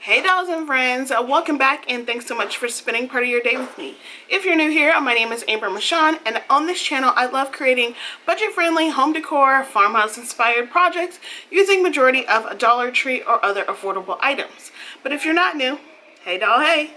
Hey dolls and friends, welcome back and thanks so much for spending part of your day with me. If you're new here, my name is Amber Michon, and on this channel I love creating budget-friendly home decor, farmhouse inspired projects using majority of Dollar Tree or other affordable items. But if you're not new, hey doll, hey!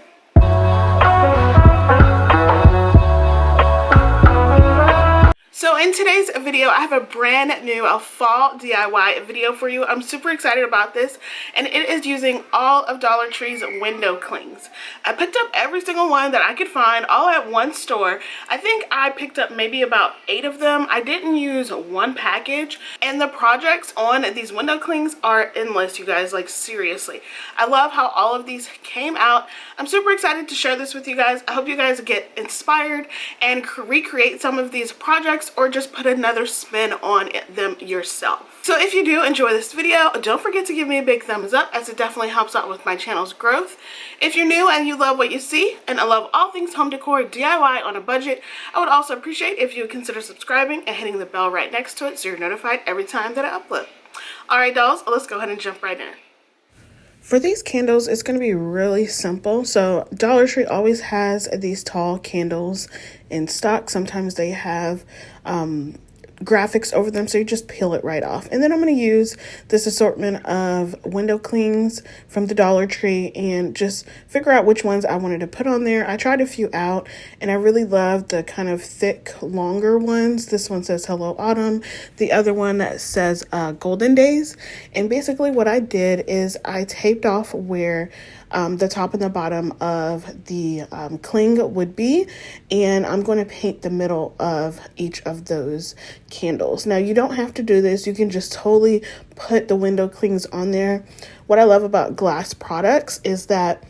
So in today's video, I have a brand new fall DIY video for you. I'm super excited about this, and it is using all of Dollar Tree's window clings. I picked up every single one that I could find all at one store. I think I picked up maybe about 8 of them. I didn't use one package, and the projects on these window clings are endless, you guys, like seriously. I love how all of these came out. I'm super excited to share this with you guys. I hope you guys get inspired and recreate some of these projects or just put another spin on them yourself. So if you do enjoy this video, don't forget to give me a big thumbs up, as it definitely helps out with my channel's growth. If you're new and you love what you see, and I love all things home decor DIY on a budget, I would also appreciate if you would consider subscribing and hitting the bell right next to it so you're notified every time that I upload. Alright dolls, let's go ahead and jump right in. For these candles, it's going to be really simple. So Dollar Tree always has these tall candles in stock. Sometimes they have graphics over them, so you just peel it right off. And then I'm going to use this assortment of window clings from the Dollar Tree and just figure out which ones I wanted to put on there. I tried a few out, and I really love the kind of thick, longer ones. This one says Hello Autumn. The other one that says Golden Days. And basically what I did is I taped off where the top and the bottom of the cling would be, and I'm going to paint the middle of each of those candles. Now you don't have to do this, you can just totally put the window clings on there. What I love about glass products is that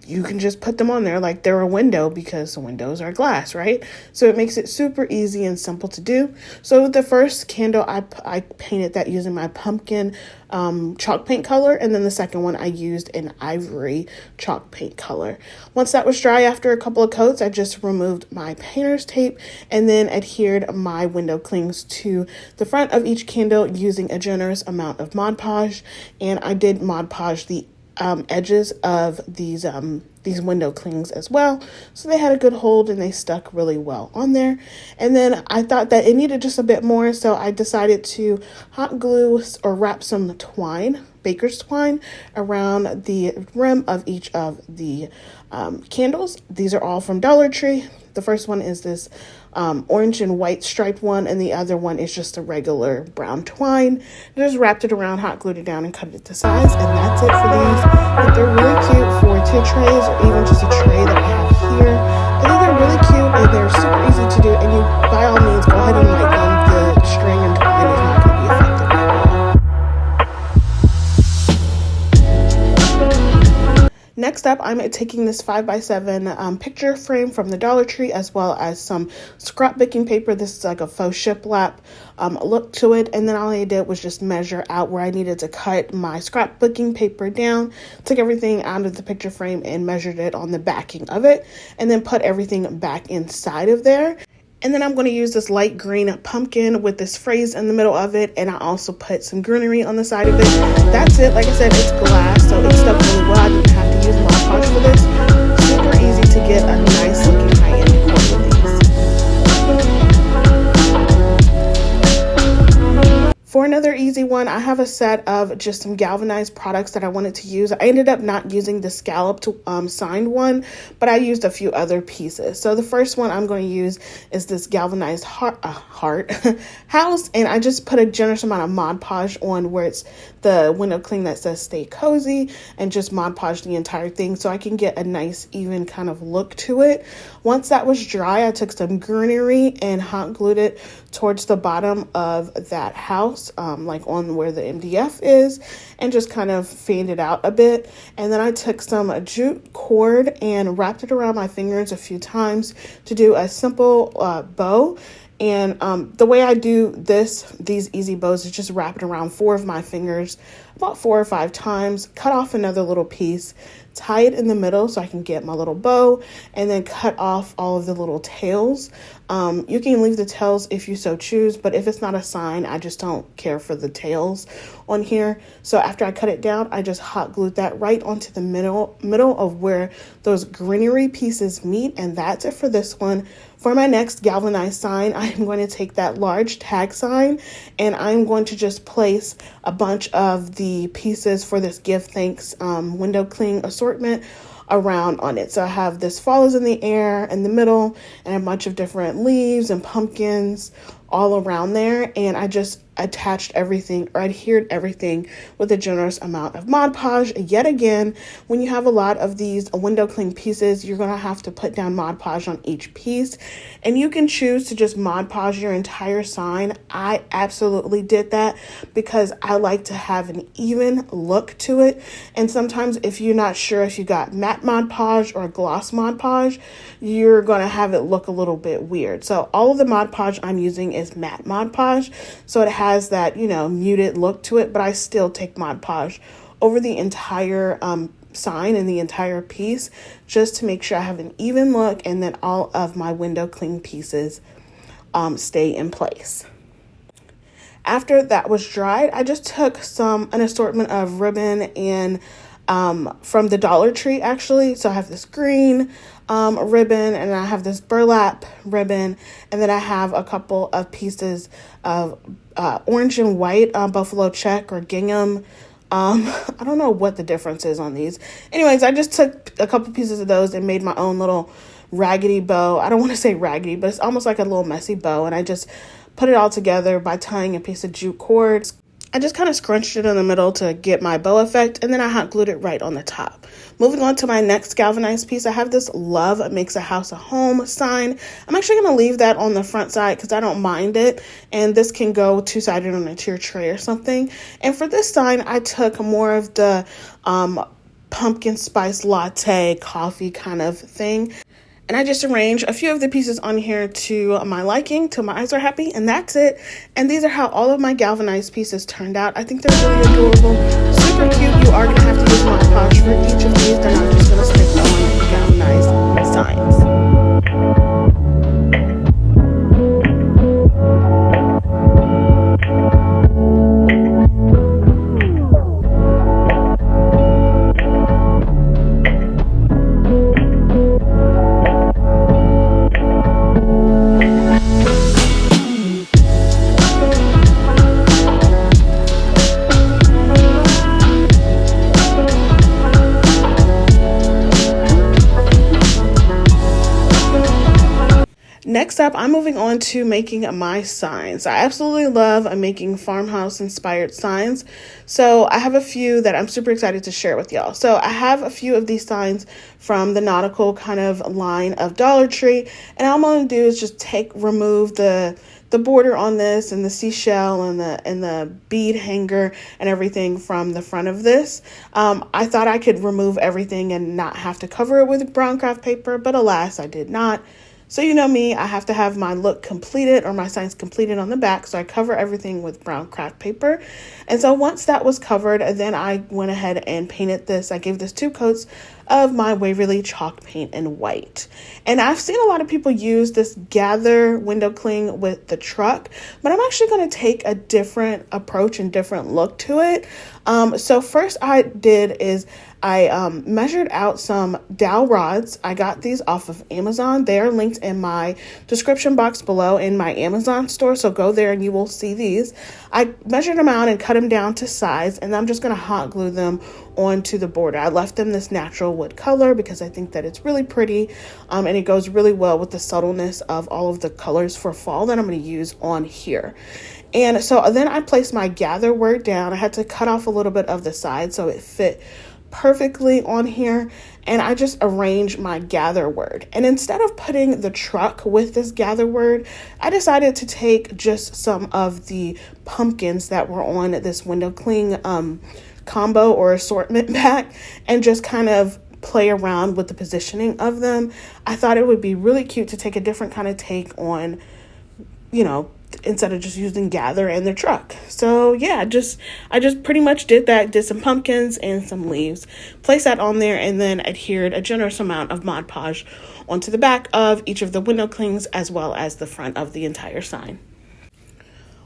you can just put them on there like they're a window, because the windows are glass, right? So it makes it super easy and simple to do. So the first candle, I painted that using my pumpkin chalk paint color, and then the second one I used an ivory chalk paint color. Once that was dry, after a couple of coats, I just removed my painter's tape and then adhered my window clings to the front of each candle using a generous amount of Mod Podge, and I did Mod Podge the edges of these window clings as well, so they had a good hold and they stuck really well on there. And then I thought that it needed just a bit more, so I decided to hot glue or wrap some twine, baker's twine, around the rim of each of the candles. These are all from Dollar Tree. The first one is this orange and white striped one, and the other one is just a regular brown twine. I just wrapped it around, hot glued it down, and cut it to size, and that's it for these. But they're really cute for 2 trays or even just a tray that I have here. I think they're really cute and they're super easy to do, and you by all means go ahead and light them. The string and twine is not going to be affected at all. Next up, I'm taking this 5x7 picture frame from the Dollar Tree, as well as some scrapbooking paper. This is like a Faux Shiplap look to it. And then all I did was just measure out where I needed to cut my scrapbooking paper down, took everything out of the picture frame and measured it on the backing of it, and then put everything back inside of there. And then I'm going to use this light green pumpkin with this phrase in the middle of it, and I also put some greenery on the side of it. That's it. Like I said, it's glass, so it stuck really well. I didn't have to use Mod Podge for this. Super easy to get a nice looking high-end decor with these. For another easy one, I have a set of just some galvanized products that I wanted to use. I ended up not using the scalloped signed one, but I used a few other pieces. So the first one I'm going to use is this galvanized heart house, and I just put a generous amount of Mod Podge on where it's the window cling that says Stay Cozy, and just Mod Podge the entire thing so I can get a nice even kind of look to it. Once that was dry, I took some greenery and hot glued it towards the bottom of that house, like on where the MDF is, and just kind of fanned it out a bit. And then I took some jute cord and wrapped it around my fingers a few times to do a simple bow. And the way I do these easy bows is just wrap it around 4 of my fingers about 4 or 5 times, cut off another little piece, tie it in the middle so I can get my little bow, and then cut off all of the little tails. You can leave the tails if you so choose, but if it's not a sign, I just don't care for the tails on here. So after I cut it down, I just hot glued that right onto the middle of where those greenery pieces meet, and that's it for this one. For my next galvanized sign, I'm going to take that large tag sign and I'm going to just place a bunch of the pieces for this Give Thanks window cling assortment around on it. So I have this fall is in the air in the middle and a bunch of different leaves and pumpkins all around there, and I just attached everything or adhered everything with a generous amount of Mod Podge. Yet again, when you have a lot of these window cling pieces, you're going to have to put down Mod Podge on each piece, and you can choose to just Mod Podge your entire sign. I absolutely did that because I like to have an even look to it, and sometimes if you're not sure if you got matte Mod Podge or gloss Mod Podge, you're going to have it look a little bit weird. So all of the Mod Podge I'm using is matte Mod Podge, so it has that, you know, muted look to it, but I still take Mod Podge over the entire sign and the entire piece just to make sure I have an even look and that all of my window cling pieces stay in place. After that was dried, I just took an assortment of ribbon and from the Dollar Tree actually. So I have this green ribbon, and I have this burlap ribbon, and then I have a couple of pieces of orange and white buffalo check or gingham. I don't know what the difference is on these. Anyways, I just took a couple pieces of those and made my own little raggedy bow. I don't want to say raggedy, but it's almost like a little messy bow, and I just put it all together by tying a piece of jute cord. I just kind of scrunched it in the middle to get my bow effect, and then I hot glued it right on the top. Moving on to my next galvanized piece, I have this Love Makes a House a Home sign. I'm actually going to leave that on the front side because I don't mind it, and this can go two-sided on a tier tray or something. And for this sign, I took more of the pumpkin spice latte coffee kind of thing. And I just arranged a few of the pieces on here to my liking, till my eyes are happy, and that's it. And these are how all of my galvanized pieces turned out. I think they're really adorable, super cute. You are going to have to use Mod Podge for each of these. They're not just going to stick on galvanized signs. Next up, I'm moving on to making my signs. I absolutely love making farmhouse inspired signs. So I have a few that I'm super excited to share with y'all. So I have a few of these signs from the nautical kind of line of Dollar Tree. And all I'm going to do is just remove the border on this and the seashell and the bead hanger and everything from the front of this. I thought I could remove everything and not have to cover it with brown craft paper, but alas, I did not. So you know me, I have to have my look completed or my signs completed on the back. So I cover everything with brown craft paper. And so once that was covered, then I went ahead and painted this. I gave this 2 coats of my Waverly chalk paint in white. And I've seen a lot of people use this gather window cling with the truck, but I'm actually going to take a different approach and different look to it. So first I did is I measured out some dowel rods. I got these off of Amazon. They are linked in my description box below in my Amazon store. So go there and you will see these. I measured them out and cut them down to size, and I'm just going to hot glue them onto the border. I left them this natural wood color because I think that it's really pretty, and it goes really well with the subtleness of all of the colors for fall that I'm going to use on here. And so then I placed my gather word down. I had to cut off a little bit of the side so it fit perfectly on here, and I just arranged my gather word. And instead of putting the truck with this gather word, I decided to take just some of the pumpkins that were on this window cling combo or assortment pack and just kind of play around with the positioning of them. I thought it would be really cute to take a different kind of take on, you know, instead of just using gather in the truck. So yeah, I just pretty much did that, did some pumpkins and some leaves, placed that on there, and then adhered a generous amount of Mod Podge onto the back of each of the window clings as well as the front of the entire sign.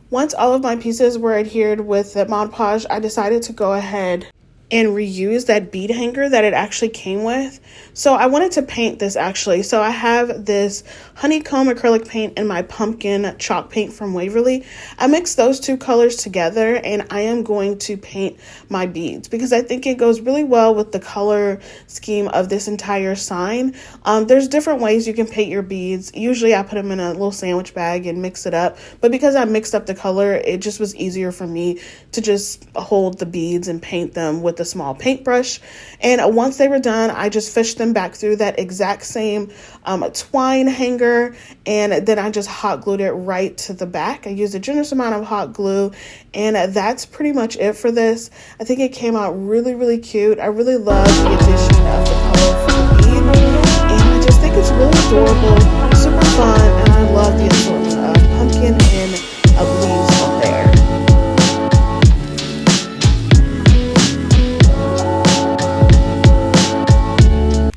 Once all of my pieces were adhered with the Mod Podge, I decided to go ahead and reuse that bead hanger that it actually came with. So I wanted to paint this actually. So I have this honeycomb acrylic paint and my pumpkin chalk paint from Waverly. I mixed those two colors together and I am going to paint my beads because I think it goes really well with the color scheme of this entire sign. There's different ways you can paint your beads. Usually I put them in a little sandwich bag and mix it up, but because I mixed up the color, it just was easier for me to just hold the beads and paint them with a small paintbrush. And once they were done, I just fished them back through that exact same twine hanger, and then I just hot glued it right to the back. I used a generous amount of hot glue, and that's pretty much it for this. I think it came out really, really cute. I really love the addition of the color for the bead, and I just think it's really adorable, super fun, and I love the assortment of pumpkin and leaves on there.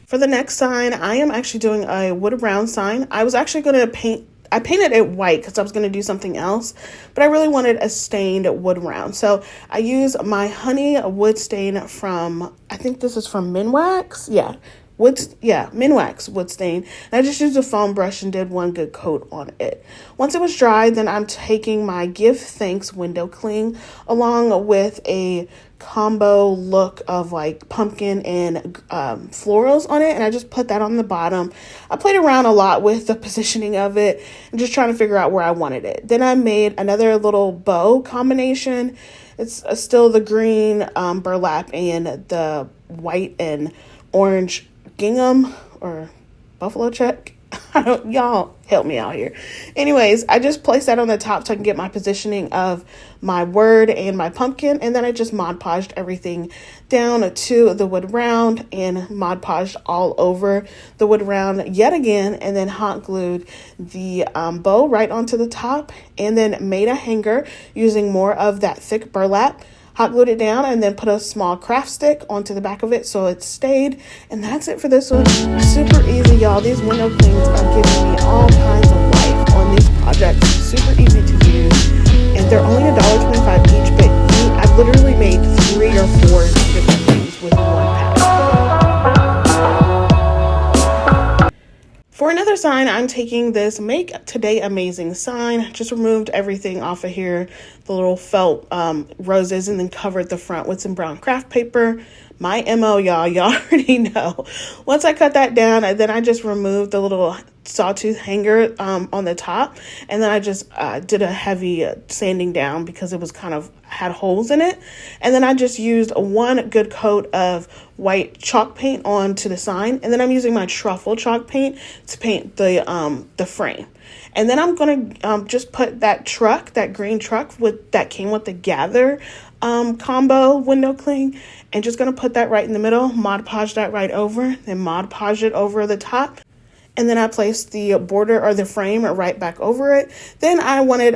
For the next sign, I am actually doing a wood brown sign. I was actually going to I painted it white because I was going to do something else, but I really wanted a stained wood brown. So I used my honey wood stain from, I think this is from Minwax. Yeah. Minwax wood stain. And I just used a foam brush and did one good coat on it. Once it was dry, then I'm taking my Give Thanks window cling along with a combo look of like pumpkin and florals on it, and I just put that on the bottom. I played around a lot with the positioning of it and just trying to figure out where I wanted it. Then I made another little bow combination. It's still the green burlap and the white and orange gingham or buffalo check. Y'all help me out here. Anyways, I just placed that on the top so I can get my positioning of my word and my pumpkin, and then I just Mod Podged everything down to the wood round and Mod Podged all over the wood round yet again, and then hot glued the bow right onto the top, and then made a hanger using more of that thick burlap. Hot glued it down and then put a small craft stick onto the back of it so it stayed. And that's it for this one. Super easy, y'all. These window clings are giving me all kinds of life on these projects. Super easy to use. And they're only $1.25 each, but I've literally made 3 or 4 different things with one pack. For another sign, I'm taking this Make Today Amazing sign. Just removed everything off of here, the little felt roses, and then covered the front with some brown craft paper. My MO, y'all already know. Once I cut that down, then I just removed the little sawtooth hanger on the top, and then I just did a heavy sanding down because it was kind of had holes in it, and then I just used one good coat of white chalk paint onto the sign, and then I'm using my truffle chalk paint to paint the frame. And then I'm gonna just put that truck, that green truck that came with the Gather combo window cling, and just gonna put that right in the middle, Mod Podge that right over, then Mod Podge it over the top. And then I placed the border or the frame right back over it. Then I wanted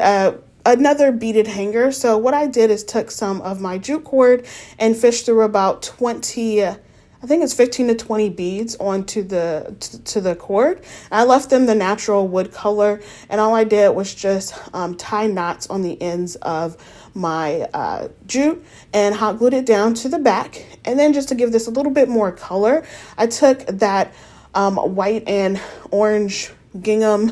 another beaded hanger. So what I did is took some of my jute cord and fished through about 20, I think it's 15 to 20 beads onto the cord. I left them the natural wood color, and all I did was just tie knots on the ends of my jute and hot glued it down to the back. And then just to give this a little bit more color, I took that white and orange gingham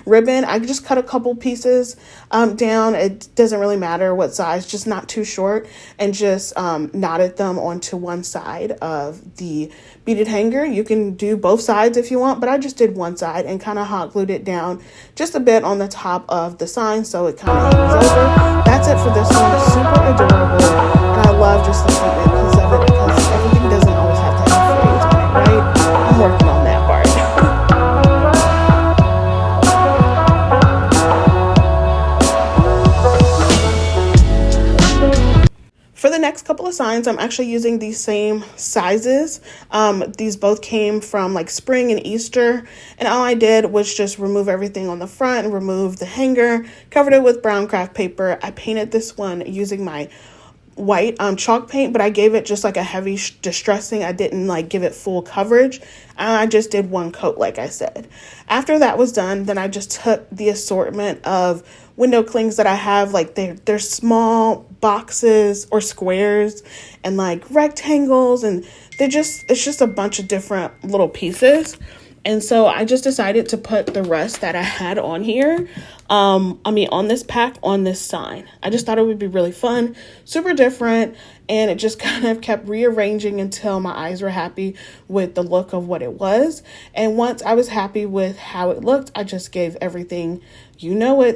ribbon. I just cut a couple pieces down. It doesn't really matter what size, just not too short, and just knotted them onto one side of the beaded hanger. You can do both sides if you want, but I just did one side and kind of hot glued it down just a bit on the top of the sign so it kind of hangs over. That's it for this one. Super adorable, and I love just the treatment piece of it because everything doesn't always have to have phrase on it, right? I'm working on that part. For the next couple of signs, signs, I'm actually using these same sizes. These both came from like spring and Easter, and all I did was just remove everything on the front and remove the hanger, covered it with brown craft paper. I painted this one using my white chalk paint, but I gave it just like a heavy distressing. I didn't like give it full coverage. I just did one coat, like I said. After that was done, then I just took the assortment of window clings that I have, like they're small boxes or squares and like rectangles, and it's just a bunch of different little pieces. And so I just decided to put the rest that I had on here, on this pack, on this sign. I just thought it would be really fun, super different, and it just kind of kept rearranging until my eyes were happy with the look of what it was. And once I was happy with how it looked, I just gave everything,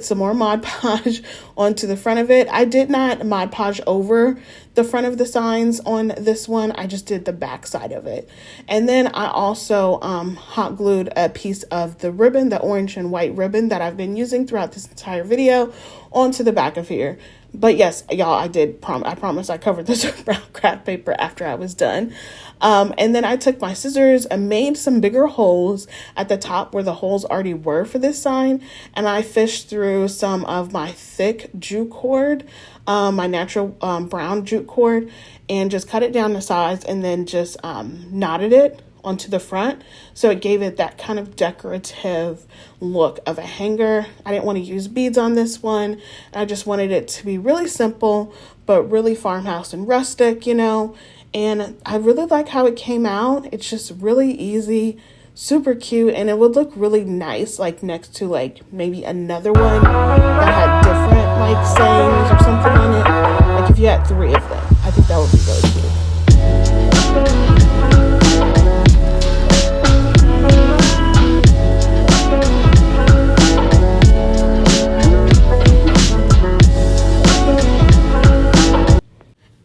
some more Mod Podge onto the front of it. I did not Mod Podge over the front of the signs on this one. I just did the back side of it. And then I also hot glued a piece of the ribbon, the orange and white ribbon that I've been using throughout this entire video, onto the back of here. But yes, y'all, I promise I covered this with brown craft paper after I was done. And then I took my scissors and made some bigger holes at the top where the holes already were for this sign. And I fished through some of my thick jute cord, my natural brown jute cord, and just cut it down to size, and then just knotted it onto the front, so it gave it that kind of decorative look of a hanger. I didn't want to use beads on this one. I just wanted it to be really simple, but really farmhouse and rustic, and I really like how it came out. It's just really easy, super cute, and it would look really nice like next to like maybe another one that had different like sayings or something on it. Like if you had 3 of them, I think that would be really cute.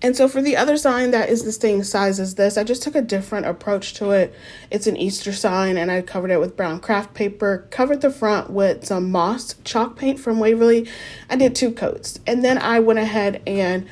And so for the other sign that is the same size as this, I just took a different approach to it. It's an Easter sign, and I covered it with brown craft paper, covered the front with some moss chalk paint from Waverly. I did 2 coats. And then I went ahead and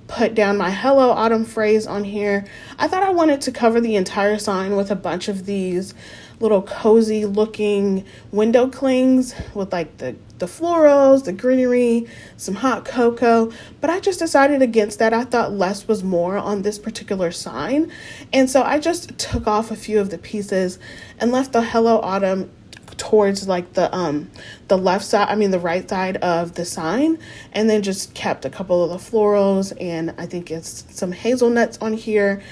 put down my Hello Autumn phrase on here. I thought I wanted to cover the entire sign with a bunch of these little cozy looking window clings with like the florals, the greenery, some hot cocoa, but I just decided against that. I thought less was more on this particular sign, and so I just took off a few of the pieces and left the Hello Autumn towards like the right side of the sign, and then just kept a couple of the florals, and I think it's some hazelnuts on here.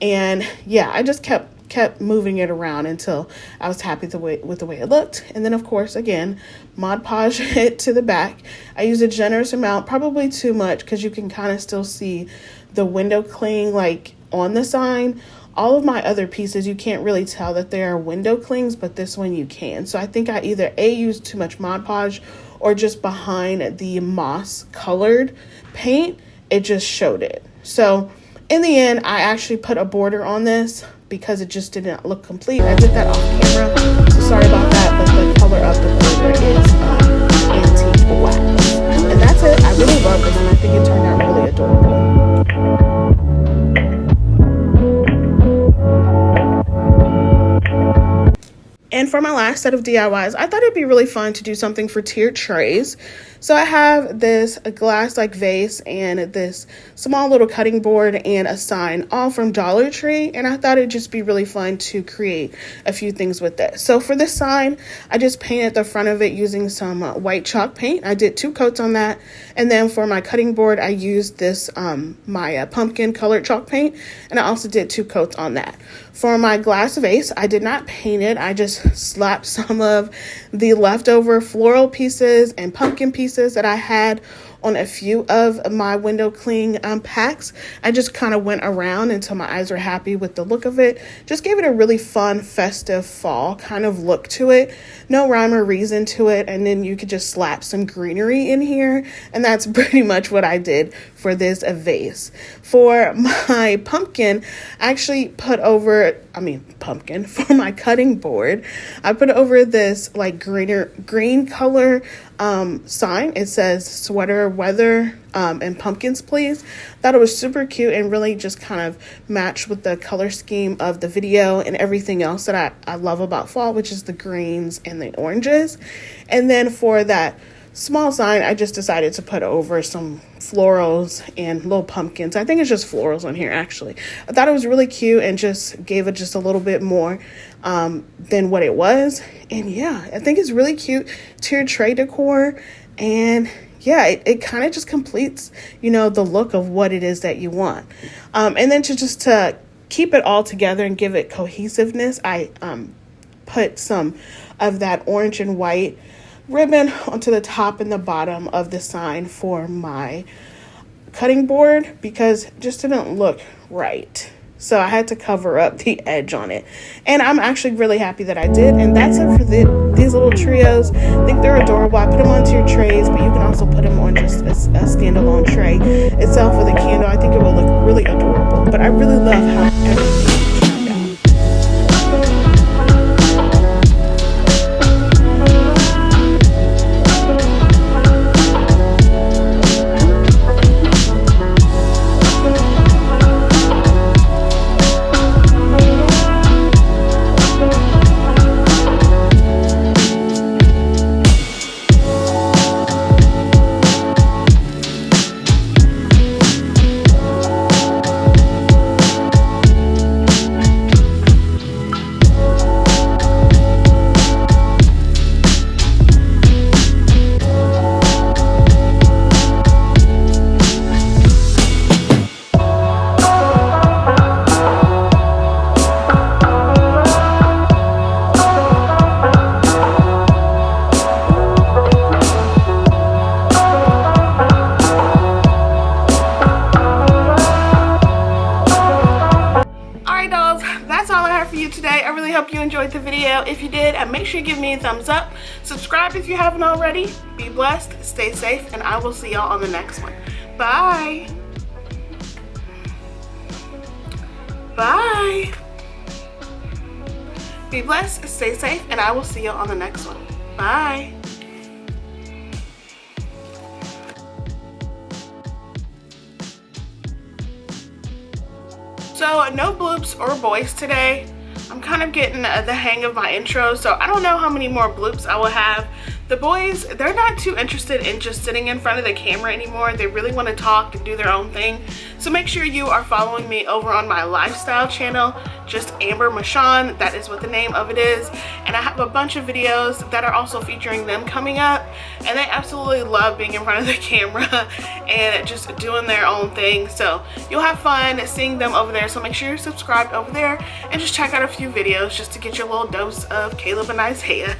And yeah, I just kept moving it around until I was happy with the way it looked. And then of course, again, Mod Podge it to the back. I used a generous amount, probably too much, because you can kind of still see the window cling like on the sign. All of my other pieces, you can't really tell that they are window clings, but this one you can. So I think I either used too much Mod Podge, or just behind the moss colored paint, it just showed it. So in the end, I actually put a border on this because it just didn't look complete. I did that off camera, so sorry about that, but the color of the border is antique wax. And that's it. I really love this, and I think it turned out really adorable. And for my last set of DIYs, I thought it'd be really fun to do something for tiered trays. So I have this glass like vase and this small little cutting board and a sign, all from Dollar Tree. And I thought it'd just be really fun to create a few things with this. So for this sign, I just painted the front of it using some white chalk paint. I did 2 coats on that. And then for my cutting board, I used this my pumpkin colored chalk paint. And I also did 2 coats on that. For my glass vase, I did not paint it. I just slapped some of the leftover floral pieces and pumpkin pieces that I had on a few of my window cling packs. I just kind of went around until my eyes were happy with the look of it. Just gave it a really fun, festive fall kind of look to it. No rhyme or reason to it. And then you could just slap some greenery in here. And that's pretty much what I did for this vase. For my pumpkin, I actually put over, for my cutting board, I put over this like green color sign. It says sweater weather and pumpkins please. Thought it was super cute and really just kind of matched with the color scheme of the video and everything else that I love about fall, which is the greens and the oranges. And then for that small sign, I just decided to put over some florals and little pumpkins. I think it's just florals on here actually. I thought it was really cute and just gave it just a little bit more than what it was. And yeah, I think it's really cute tiered tray decor. And yeah, it kind of just completes, you know, the look of what it is that you want. And then to keep it all together and give it cohesiveness, I put some of that orange and white ribbon onto the top and the bottom of the sign for my cutting board because it just didn't look right. So I had to cover up the edge on it. And I'm actually really happy that I did. And that's it for these little trios. I think they're adorable. I put them onto your trays, but you can also put them on just a standalone tray itself with a candle. I think it will look really adorable. But I really love how everything turned out. That's all I have for you today. I really hope you enjoyed the video. If you did, make sure you give me a thumbs up. Subscribe if you haven't already. Be blessed, stay safe, and I will see y'all on the next one. Bye. Bye. Be blessed, stay safe, and I will see y'all on the next one. Bye. So no bloops or voice today. I'm kind of getting the hang of my intro, so I don't know how many more bloops I will have. The boys, they're not too interested in just sitting in front of the camera anymore. They really want to talk and do their own thing. So make sure you are following me over on my lifestyle channel, just Amber Michon. That is what the name of it is. And I have a bunch of videos that are also featuring them coming up. And they absolutely love being in front of the camera and just doing their own thing. So you'll have fun seeing them over there. So make sure you're subscribed over there and just check out a few videos just to get your little dose of Caleb and Isaiah.